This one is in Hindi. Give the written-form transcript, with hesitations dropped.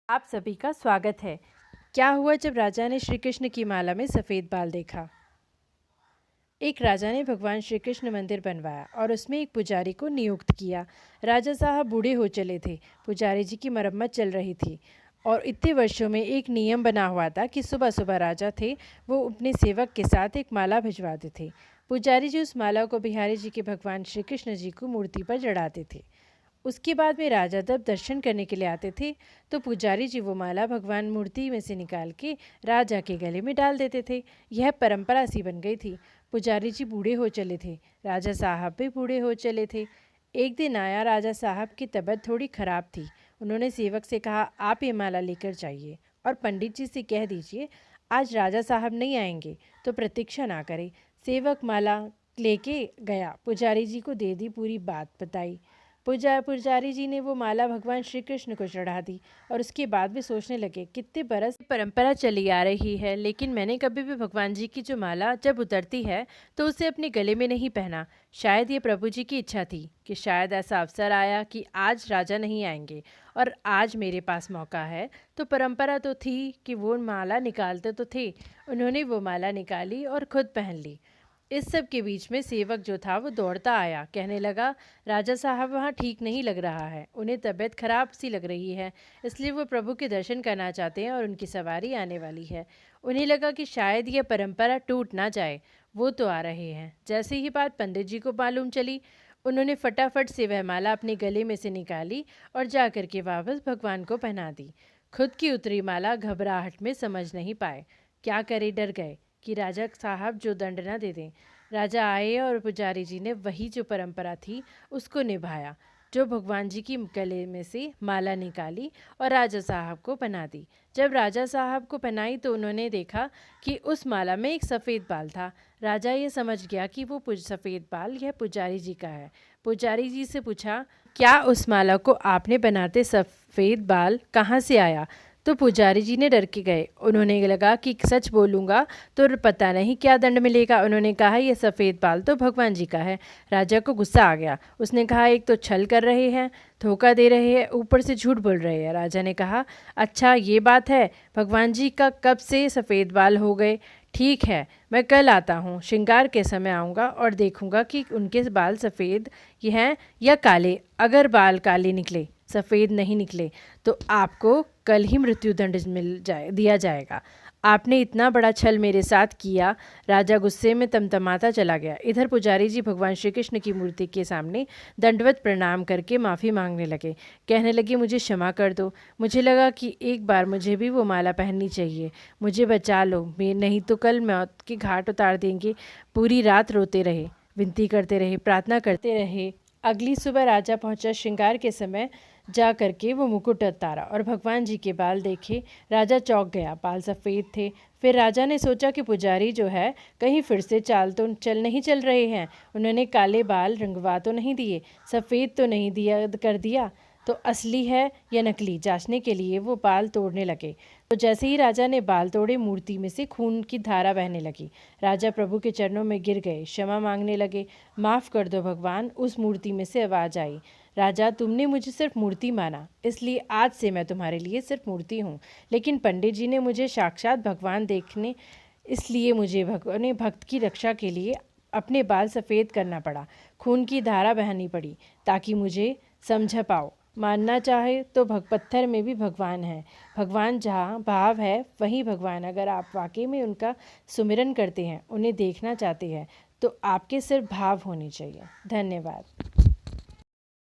आप सभी का स्वागत है। क्या हुआ जब राजा ने श्री कृष्ण की माला में सफ़ेद बाल देखा। एक राजा ने भगवान श्री कृष्ण मंदिर बनवाया और उसमें एक पुजारी को नियुक्त किया। राजा साहब बूढ़े हो चले थे। पुजारी जी की मरम्मत चल रही थी और इतने वर्षों में एक नियम बना हुआ था कि सुबह सुबह राजा थे वो अपने सेवक के साथ एक माला भिजवाते थे। पुजारी जी उस माला को बिहारी जी के भगवान श्री कृष्ण जी को मूर्ति पर चढ़ाते थे। उसके बाद में राजा जब दर्शन करने के लिए आते थे तो पुजारी जी वो माला भगवान मूर्ति में से निकाल के राजा के गले में डाल देते थे। यह परंपरा सी बन गई थी। पुजारी जी बूढ़े हो चले थे, राजा साहब भी बूढ़े हो चले थे। एक दिन आया, राजा साहब की तबीयत थोड़ी खराब थी। उन्होंने सेवक से कहा, आप ये माला लेकर जाइए और पंडित जी से कह दीजिए आज राजा साहब नहीं आएंगे तो प्रतीक्षा ना करें। सेवक माला लेके गया, पुजारी जी को दे दी, पूरी बात बताई। पुजारी जी ने वो माला भगवान श्री कृष्ण को चढ़ा दी और उसके बाद भी सोचने लगे कितने बरस परंपरा चली आ रही है, लेकिन मैंने कभी भी भगवान जी की जो माला जब उतरती है तो उसे अपने गले में नहीं पहना। शायद ये प्रभु जी की इच्छा थी कि शायद ऐसा अवसर आया कि आज राजा नहीं आएंगे और आज मेरे पास मौका है। तो परंपरा तो थी कि वो माला निकालते तो थे। उन्होंने वो माला निकाली और खुद पहन ली। इस सब के बीच में सेवक जो था वो दौड़ता आया, कहने लगा राजा साहब वहाँ ठीक नहीं लग रहा है, उन्हें तबीयत खराब सी लग रही है, इसलिए वो प्रभु के दर्शन करना चाहते हैं और उनकी सवारी आने वाली है। उन्हें लगा कि शायद यह परंपरा टूट ना जाए, वो तो आ रहे हैं। जैसे ही बात पंडित जी को मालूम चली, उन्होंने फटाफट से वह माला अपने गले में से निकाली और जा कर के वापस भगवान को पहना दी। खुद की उतरी माला घबराहट में समझ नहीं पाए, क्या करे, डर गए कि राजा साहब जो दंड ना दे दें। राजा आए और पुजारी जी ने वही जो परंपरा थी उसको निभाया, जो भगवान जी की गले में से माला निकाली और राजा साहब को पहना दी। जब राजा साहब को पहनाई तो उन्होंने देखा कि उस माला में एक सफ़ेद बाल था। राजा ये समझ गया कि वो सफ़ेद बाल यह पुजारी जी का है। पुजारी जी से पूछा, क्या उस माला को आपने बनाते सफ़ेद बाल कहाँ से आया? तो पुजारी जी ने डर के गए। उन्होंने लगा कि सच बोलूँगा तो पता नहीं क्या दंड मिलेगा। उन्होंने कहा यह सफ़ेद बाल तो भगवान जी का है। राजा को गुस्सा आ गया। उसने कहा एक तो छल कर रहे हैं, धोखा दे रहे हैं, ऊपर से झूठ बोल रहे हैं। राजा ने कहा अच्छा ये बात है, भगवान जी का कब से सफ़ेद बाल हो गए? ठीक है, मैं कल आता हूँ, श्रृंगार के समय आऊँगा और देखूँगा कि उनके बाल सफ़ेद ये हैं या काले। अगर बाल काले निकले, सफ़ेद नहीं निकले तो आपको कल ही मृत्युदंड दिया जाएगा। आपने इतना बड़ा छल मेरे साथ किया। राजा गुस्से में तमतमाता चला गया। इधर पुजारी जी भगवान श्री कृष्ण की मूर्ति के सामने दंडवत प्रणाम करके माफ़ी मांगने लगे। कहने लगे मुझे क्षमा कर दो, मुझे लगा कि एक बार मुझे भी वो माला पहननी चाहिए, मुझे बचा लो, मैं नहीं तो कल मौत के घाट उतार देंगे। पूरी रात रोते रहे, विनती करते रहे, प्रार्थना करते रहे। अगली सुबह राजा पहुंचा। श्रृंगार के समय जा करके वो मुकुट उतारा और भगवान जी के बाल देखे। राजा चौंक गया, बाल सफ़ेद थे। फिर राजा ने सोचा कि पुजारी जो है कहीं फिर से चाल तो नहीं चल रहे हैं, उन्होंने काले बाल रंगवा तो नहीं दिए, सफ़ेद तो नहीं दिया कर दिया, तो असली है या नकली जांचने के लिए वो बाल तोड़ने लगे। तो जैसे ही राजा ने बाल तोड़े, मूर्ति में से खून की धारा बहने लगी। राजा प्रभु के चरणों में गिर गए, क्षमा मांगने लगे। माफ़ कर दो भगवान। उस मूर्ति में से आवाज़ आई, राजा तुमने मुझे सिर्फ मूर्ति माना, इसलिए आज से मैं तुम्हारे लिए सिर्फ मूर्ति हूँ। लेकिन पंडित जी ने मुझे साक्षात भगवान देखने, इसलिए मुझे भगवान भक्त की रक्षा के लिए अपने बाल सफ़ेद करना पड़ा, खून की धारा बहनी पड़ी, ताकि मुझे समझ पाओ। मानना चाहे तो पत्थर में भी भगवान है। भगवान जहाँ भाव है वहीं भगवान। अगर आप वाकई में उनका सुमिरन करते हैं, उन्हें देखना चाहते हैं, तो आपके सिर्फ भाव होने चाहिए। धन्यवाद।